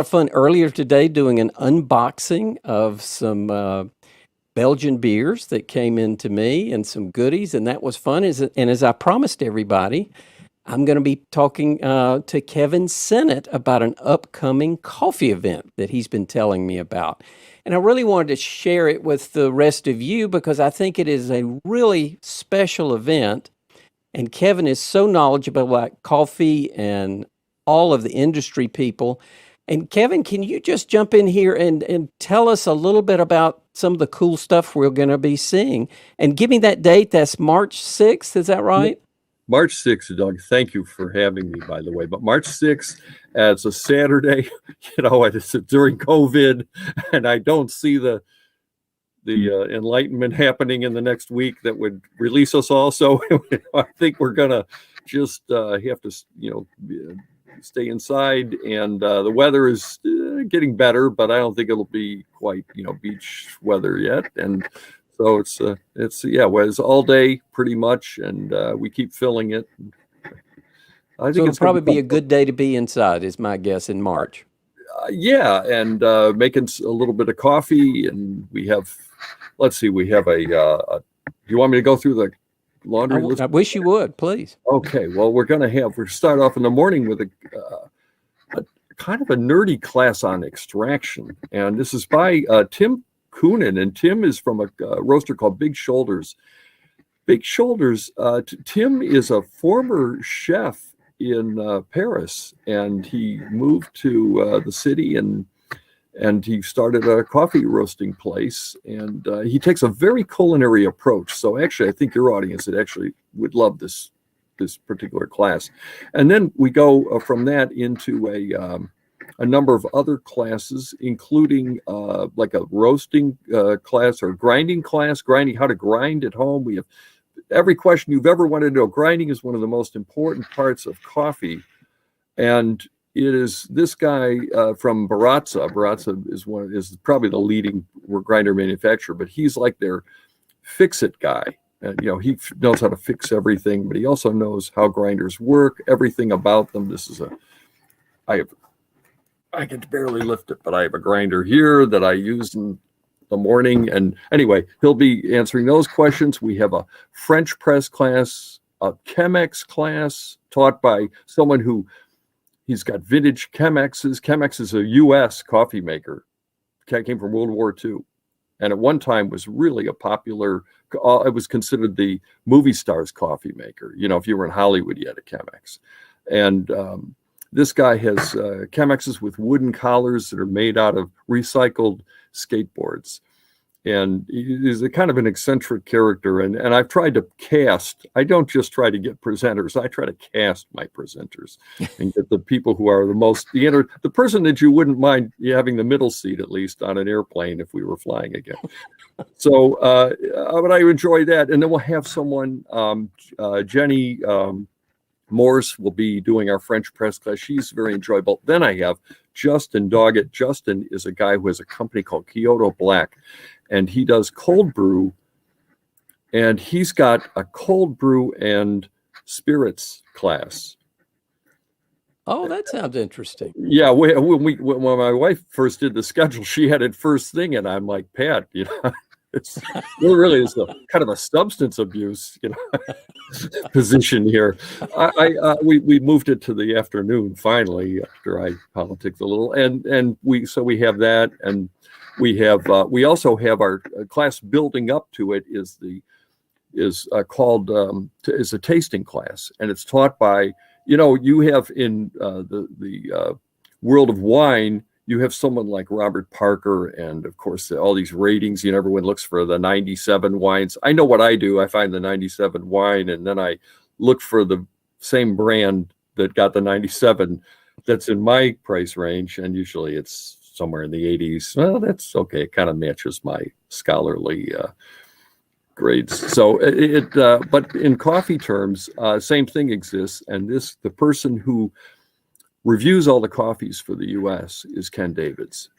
fun earlier today doing an unboxing of some Belgian beers that came in to me and some goodies, and that was fun. And as I promised everybody, I'm going to be talking to Kevin Sinnott about an upcoming coffee event that he's been telling me about. And I really wanted to share it with the rest of you because I think it is a really special event. And Kevin is so knowledgeable about coffee and all of the industry people. And Kevin, can you just jump in here and tell us a little bit about some of the cool stuff we're going to be seeing? And give me that date. That's March 6th. Is that right? March 6th, Doug. Thank you for having me, by the way. But March 6th, it's a Saturday, it's during COVID, and I don't see the enlightenment happening in the next week that would release us all. So I think we're going to just have to, stay inside, and the weather is getting better, but I don't think it'll be quite, beach weather yet. And so it's all day pretty much, and we keep filling it. I think it'll probably be a good day to be inside, is my guess, in March. And making a little bit of coffee, and we have, we have do you want me to go through the laundry list? I wish you would, please. Okay, well, we're start off in the morning with a kind of a nerdy class on extraction, and this is by Tim Coonan, and Tim is from a roaster called Big Shoulders. Big Shoulders, Tim is a former chef in Paris, and he moved to the city, and he started a coffee roasting place, and he takes a very culinary approach. So actually, I think your audience would love this particular class. And then we go from that into a number of other classes, including like a roasting class or grinding class, how to grind at home. We have every question you've ever wanted to know. Grinding is one of the most important parts of coffee, and it is this guy from Baratza. Baratza is probably the leading grinder manufacturer, but he's like their fix-it guy. And, he knows how to fix everything, but he also knows how grinders work, everything about them. I can barely lift it, but I have a grinder here that I use in the morning. And anyway, he'll be answering those questions. We have a French press class, a Chemex class taught by someone he's got vintage Chemexes. Chemex is a U.S. coffee maker. Came from World War II. And at one time was really a popular, it was considered the movie star's coffee maker. If you were in Hollywood, you had a Chemex. And this guy has Chemexes with wooden collars that are made out of recycled skateboards. And he's a kind of an eccentric character. And I've tried to cast, I don't just try to get presenters, I try to cast my presenters and get the people who are the person that you wouldn't mind having the middle seat, at least on an airplane if we were flying again. So, but I enjoy that. And then we'll have someone, Jenny Morse will be doing our French press class. She's very enjoyable. Then I have Justin Doggett. Justin is a guy who has a company called Kyoto Black, and he does cold brew, and he's got a cold brew and spirits class. Oh, that sounds interesting. Yeah, when my wife first did the schedule, she had it first thing, and I'm like, Pat, it's really is a kind of a substance abuse, position here. We moved it to the afternoon finally after I politicked a little, and we have that, and we also have our class building up to it is called a tasting class, and it's taught by you have in the world of wine. You have someone like Robert Parker, and of course, all these ratings. Everyone looks for the 97 wines. I know what I do. I find the 97 wine, and then I look for the same brand that got the 97 that's in my price range, and usually it's somewhere in the 80s. Well, that's okay. It kind of matches my scholarly grades. So but in coffee terms, same thing exists, and the person who reviews all the coffees for the U.S. is Ken Davids,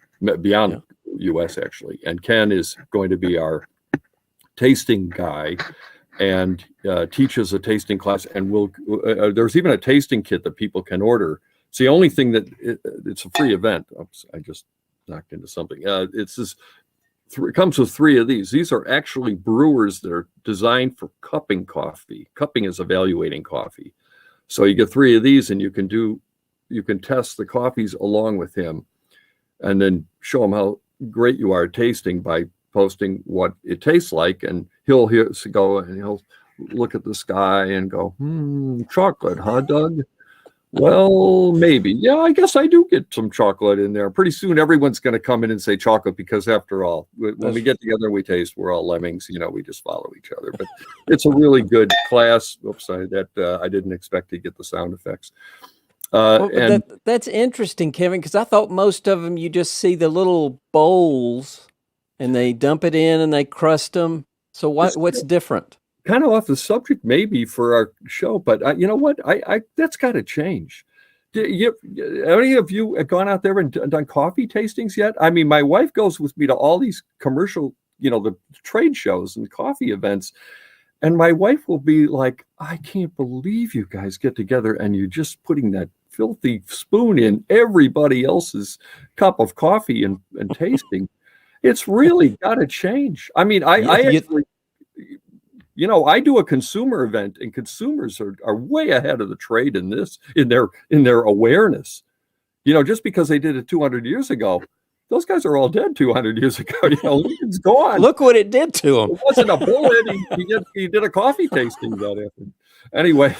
beyond U.S. actually. And Ken is going to be our tasting guy and teaches a tasting class. And there's even a tasting kit that people can order It's the only thing that it's a free event. Oops, I just knocked into something. It's this. It comes with 3 of these. These are actually brewers that are designed for cupping coffee. Cupping is evaluating coffee. So you get 3 of these, and you can test the coffees along with him, and then show him how great you are tasting by posting what it tastes like, and he'll go and he'll look at the sky and go, chocolate, huh, Doug? Well, maybe. Yeah, I guess I do get some chocolate in there. Pretty soon, everyone's going to come in and say chocolate, because after all, when we get together and we taste, we're all lemmings. We just follow each other. But it's a really good class. Oops, I didn't expect to get the sound effects. And that's interesting, Kevin, because I thought most of them, you just see the little bowls and they dump it in and they crust them. So what's different? Kind of off the subject maybe for our show, but you know what? I that's got to change. Any of you have gone out there and done coffee tastings yet? I mean, my wife goes with me to all these commercial, the trade shows and coffee events, and my wife will be like, I can't believe you guys get together and you're just putting that filthy spoon in everybody else's cup of coffee and tasting. It's really got to change. I mean, I actually, I do a consumer event, and consumers are way ahead of the trade in this, in their awareness. Just because they did it 200 years ago, those guys are all dead 200 years ago. It's gone. Look what it did to them. It wasn't a bullet. He did a coffee tasting that afternoon. Anyway.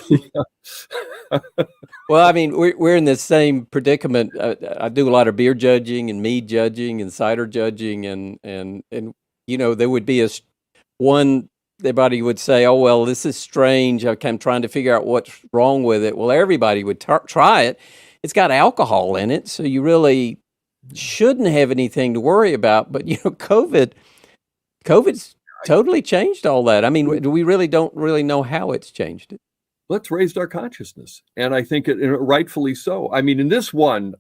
Well, I mean, we're in the same predicament. I do a lot of beer judging and mead judging and cider judging, and there would be one. Everybody would say, "Oh, well, this is strange. I'm trying to figure out what's wrong with it." Well, everybody would try it. It's got alcohol in it, so you really shouldn't have anything to worry about. But COVID's totally changed all that. I mean, we really don't really know how it's changed it. Let's raise our consciousness, and I think rightfully so. I mean, in this one,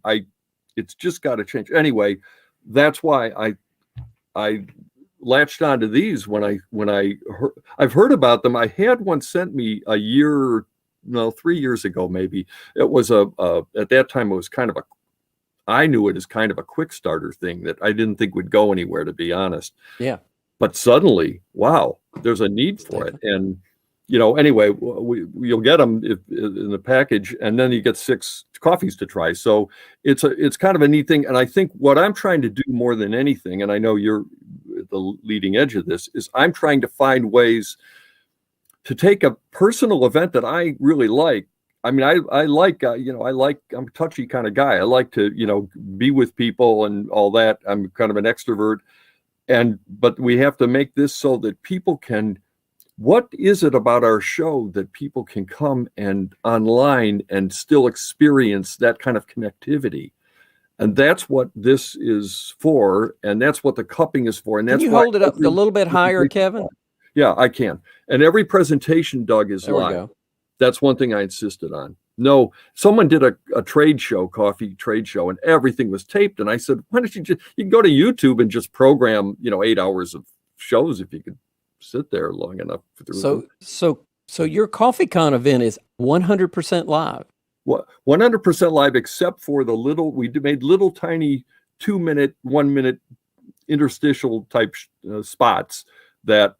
it's just got to change. Anyway, that's why I latched onto these when I've heard about them. I had one sent me 3 years ago, maybe. It was at that time it was kind of I knew it as kind of a quick starter thing that I didn't think would go anywhere, to be honest. Yeah. But suddenly, wow, there's a need for it. And, anyway, you'll get them in the package, and then you get 6 coffees to try. So it's kind of a neat thing. And I think what I'm trying to do more than anything, and I know you're at the leading edge of this, is I'm trying to find ways to take a personal event that I really like. I mean, I like, I'm a touchy kind of guy. I like to, be with people and all that. I'm kind of an extrovert. But we have to make this so that people can, what is it about our show that people can come and online and still experience that kind of connectivity? And that's what this is for. And that's what the cupping is for. And that's Can you hold it up a little bit higher, Kevin? Yeah, I can. And every presentation, Doug, is there live. We go. That's one thing I insisted on. No, someone did a trade show, coffee trade show, and everything was taped. And I said, why don't you can go to YouTube and just program, 8 hours of shows if you could sit there long enough. So your CoffeeCon event is 100% live. 100% live, except for we made little tiny 2-minute, 1-minute interstitial type spots that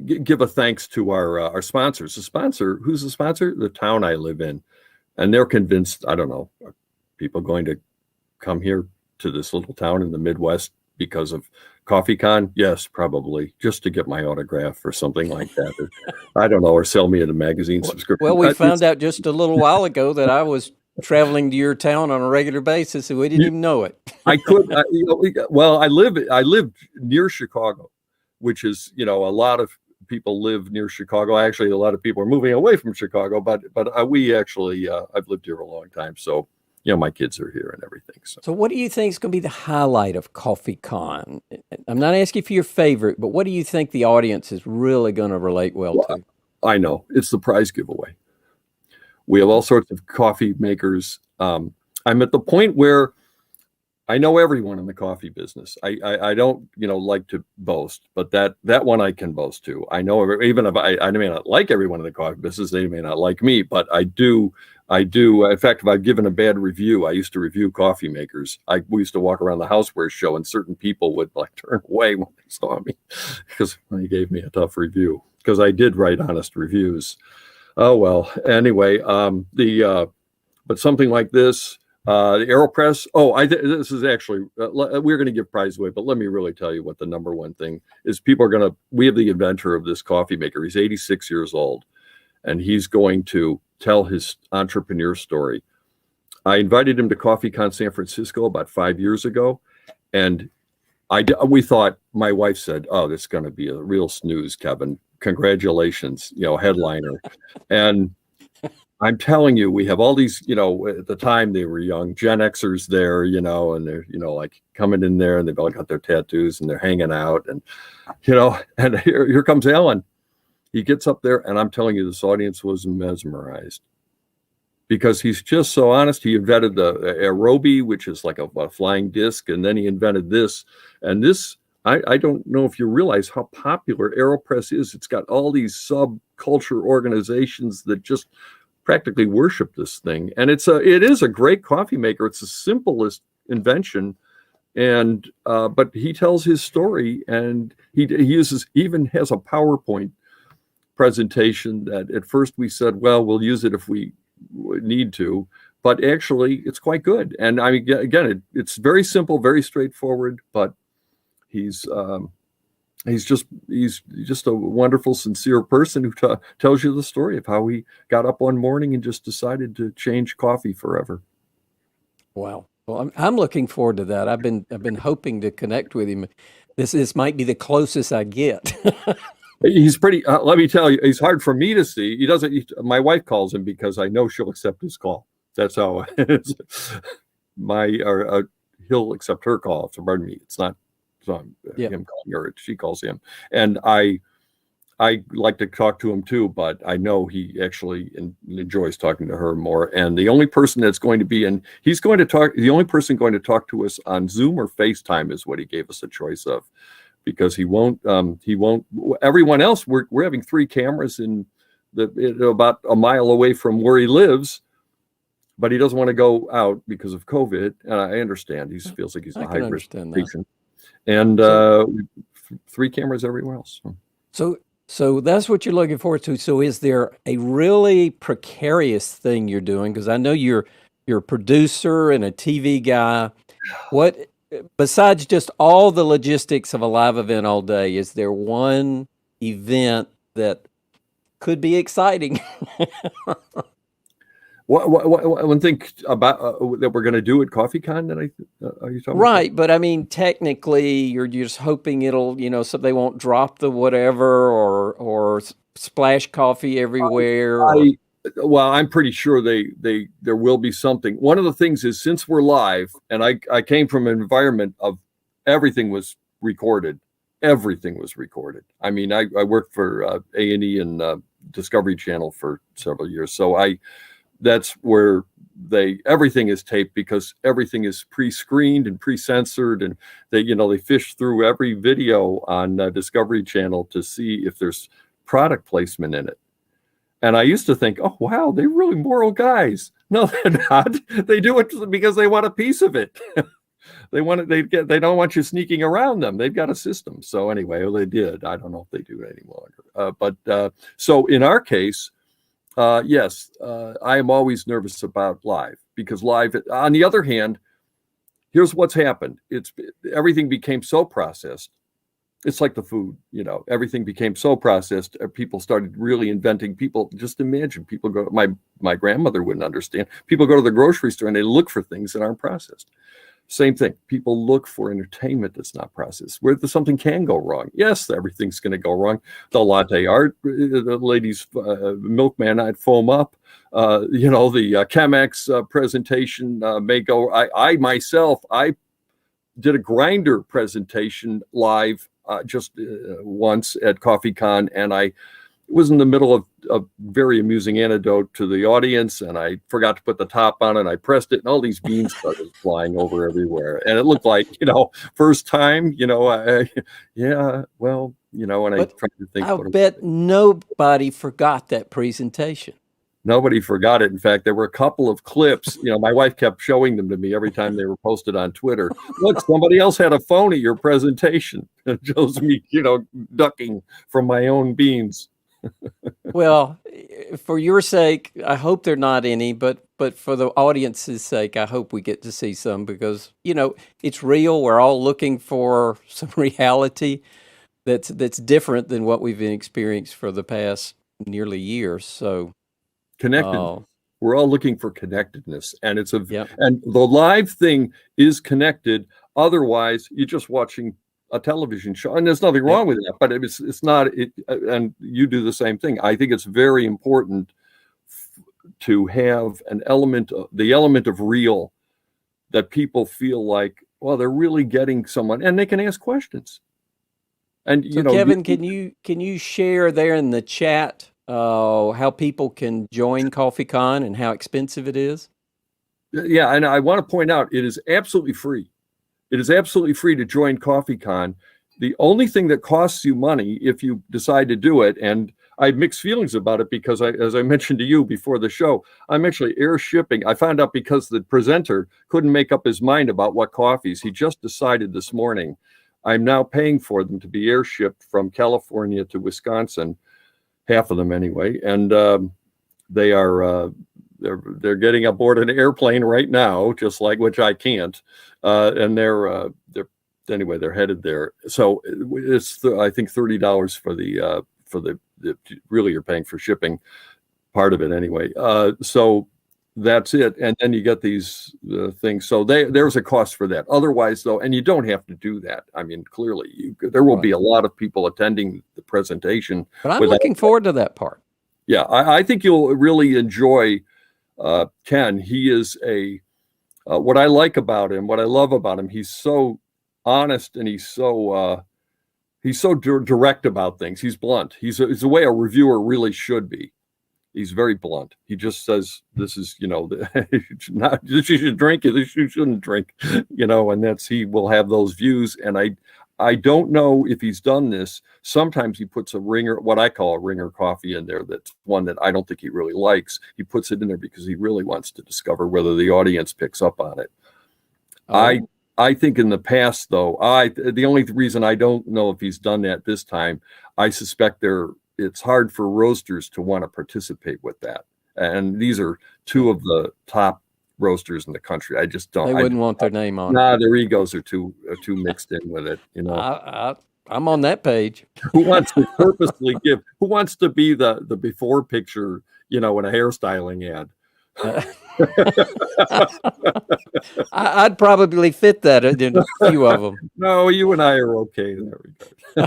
give a thanks to our sponsors. Who's the sponsor? The town I live in. And they're convinced, I don't know, are people going to come here to this little town in the Midwest because of CoffeeCon? Yes, probably, just to get my autograph or something like that. Or, I don't know, or sell me a magazine subscription. Well, we found out just a little while ago that I was traveling to your town on a regular basis, and we didn't even know it. I live near Chicago, which is, a lot of people live near Chicago. Actually, a lot of people are moving away from Chicago, but we actually, I've lived here a long time. So, my kids are here and everything. So what do you think is going to be the highlight of CoffeeCon? I'm not asking for your favorite, but what do you think the audience is really going to relate well to? I know. It's the prize giveaway. We have all sorts of coffee makers. I'm at the point where I know everyone in the coffee business. I don't, like to boast, but that one I can boast to. I know even if I may not like everyone in the coffee business, they may not like me, but I do. In fact, if I've given a bad review, I used to review coffee makers. We used to walk around the houseware show, and certain people would like turn away when they saw me because they gave me a tough review because I did write honest reviews. Oh well. Anyway, but something like this. The AeroPress. Oh, this is actually, we're going to give prize away, but let me really tell you what the number one thing is. We have the inventor of this coffee maker. He's 86 years old, and he's going to tell his entrepreneur story. I invited him to CoffeeCon San Francisco about 5 years ago, and we thought, my wife said, "Oh, this is going to be a real snooze, Kevin. Congratulations, headliner." And I'm telling you, we have all these, at the time they were young Gen Xers there, and they're, like coming in there and they've all got their tattoos and they're hanging out and, and here comes Alan. He gets up there and I'm telling you, this audience was mesmerized because he's just so honest. He invented the aerobie, which is like a flying disc. And then he invented this and this. I don't know if you realize how popular AeroPress is. It's got all these subculture organizations that just practically worship this thing, and it is a great coffee maker. It's the simplest invention, and but he tells his story, and he even has a PowerPoint presentation that at first we said, well, we'll use it if we need to, but actually it's quite good. And I mean, again, it's very simple, very straightforward, but he's just a wonderful, sincere person who tells you the story of how he got up one morning and just decided to change coffee forever. Wow. Well, I'm looking forward to that. I've been hoping to connect with him. This might be the closest I get. He's pretty. Let me tell you, he's hard for me to see. He doesn't. My wife calls him because I know she'll accept his call. That's how it is. He'll accept her call. So pardon me. It's not. Him calling her, she calls him, and I like to talk to him too, but I know he actually enjoys talking to her more. And the only person that's going to be the only person going to talk to us on Zoom or FaceTime is what he gave us a choice of, because he won't everyone else, we're having 3 cameras in about a mile away from where he lives, but he doesn't want to go out because of COVID. And I understand he feels like he's a high risk patient. And 3 cameras everywhere else. So that's what you're looking forward to. So is there a really precarious thing you're doing? Because I know you're a producer and a TV guy. What, besides just all the logistics of a live event all day, is there one event that could be exciting? One thing about that we're going to do at CoffeeCon that are you talking right, about? but I mean, technically, you're just hoping it'll, so they won't drop the whatever or splash coffee everywhere. Well, I'm pretty sure there will be something. One of the things is, since we're live, and I came from an environment of everything was recorded. Everything was recorded. I mean, I worked for A&E and Discovery Channel for several years, so that's where everything is taped, because everything is pre-screened and pre-censored, and they fish through every video on Discovery Channel to see if there's product placement in it. And I used to think, oh wow, they're really moral guys. No, they're not. They do it because they want a piece of it. They don't want you sneaking around them. They've got a system. So anyway, well, they did. I don't know if they do it any longer. So in our case, yes, I am always nervous about live, because live, on the other hand, here's what's happened. Everything became so processed. It's like the food, everything became so processed. People started really inventing. Just imagine, people go, my grandmother wouldn't understand. People go to the grocery store and they look for things that aren't processed. Same thing. People look for entertainment that's not processed, where something can go wrong. Yes, everything's going to go wrong. The latte art, the lady's milkman I'd foam up. The Chemex presentation may go. I myself did a grinder presentation live just once at CoffeeCon, and was in the middle of a very amusing anecdote to the audience, and I forgot to put the top on, and I pressed it, and all these beans started flying over everywhere, and it looked like, first time, yeah, well, and I But tried to think. I bet nobody forgot that presentation. Nobody forgot it. In fact, there were a couple of clips. My wife kept showing them to me every time they were posted on Twitter. Look, somebody else had a phone at your presentation. It shows me, ducking from my own beans. Well, for your sake, I hope there are not any, but for the audience's sake, I hope we get to see some because, it's real. We're all looking for some reality that's different than what we've been experiencing for the past nearly years. So connected. We're all looking for connectedness, and Yep. and the live thing is connected. Otherwise, you're just watching a television show, and there's nothing wrong with that. But it's not. And you do the same thing. I think it's very important to have the element of real, that people feel like, well, they're really getting someone, and they can ask questions. And So Kevin, can you share there in the chat how people can join CoffeeCon and how expensive it is? Yeah, and I want to point out it is absolutely free. It is absolutely free to join CoffeeCon. The only thing that costs you money if you decide to do it, and I have mixed feelings about it because as I mentioned to you before the show, I'm actually air shipping. I found out because the presenter couldn't make up his mind about what coffees. He just decided this morning. I'm now paying for them to be air shipped from California to Wisconsin, half of them anyway, and they are they're getting aboard an airplane right now, just like, which I can't, and they're headed there. So it's I think $30 for the really you're paying for shipping part of it anyway. So that's it, and then you get these things. So there's a cost for that. Otherwise, though, and you don't have to do that. I mean, clearly, there will be a lot of people attending the presentation. But I'm looking forward to that part. Yeah, I think you'll really enjoy Ken. He is what I like about him, what I love about him. He's so honest, and he's so direct about things. He's blunt. He's the way a reviewer really should be. He's very blunt. He just says, this is, this you should drink, this you shouldn't drink, and he will have those views. And I don't know if he's done this. Sometimes he puts what I call a ringer coffee in there. That's one that I don't think he really likes. He puts it in there because he really wants to discover whether the audience picks up on it. Oh. I think in the past, though, the only reason I don't know if he's done that this time, I suspect it's hard for roasters to want to participate with that. And these are two of the top roasters in the country. I just don't. They wouldn't want their name on it. Nah, their egos are too mixed in with it. I'm on that page. Who wants to purposely give? Who wants to be the before picture? In a hairstyling ad. I'd probably fit that in a few of them. No, you and I are okay. There we go.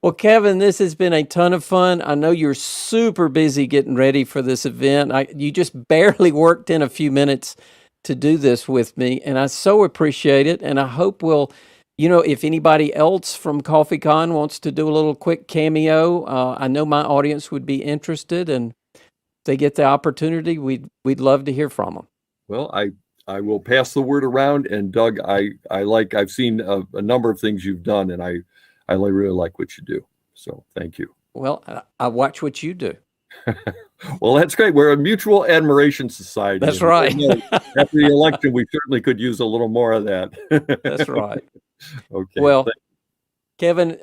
Well, Kevin, this has been a ton of fun. I know you're super busy getting ready for this event. You just barely worked in a few minutes to do this with me, and I so appreciate it. And I hope if anybody else from CoffeeCon wants to do a little quick cameo, I know my audience would be interested, and if they get the opportunity, we'd love to hear from them. Well, I will pass the word around, and Doug, I've seen a number of things you've done, and I really like what you do. So thank you. Well, I watch what you do. Well, that's great. We're a mutual admiration society. That's right. After the election, we certainly could use a little more of that. That's right. Okay. Well, Kevin,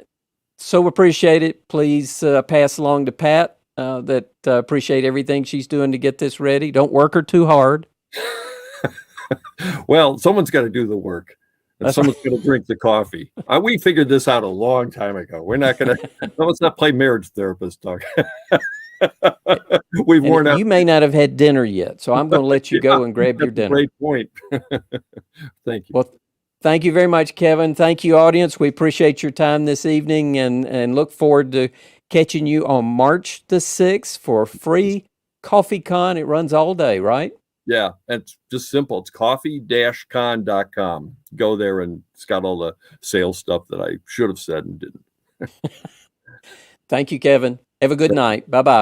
so appreciate it. Please pass along to Pat that appreciate everything she's doing to get this ready. Don't work her too hard. Well, someone's got to do the work. And someone's going to drink the coffee. We figured this out a long time ago. We're not going to. Let's not play marriage therapist, Doug. We've worn out. You may not have had dinner yet, so I'm going to let you go and grab your dinner. Great point. Thank you. Well, thank you very much, Kevin. Thank you, audience. We appreciate your time this evening, and look forward to catching you on March the 6th for a free CoffeeCon. It runs all day, right? Yeah, it's just simple. It's coffee-con.com. Go there, and it's got all the sales stuff that I should have said and didn't. Thank you, Kevin. Have a good night. Bye-bye.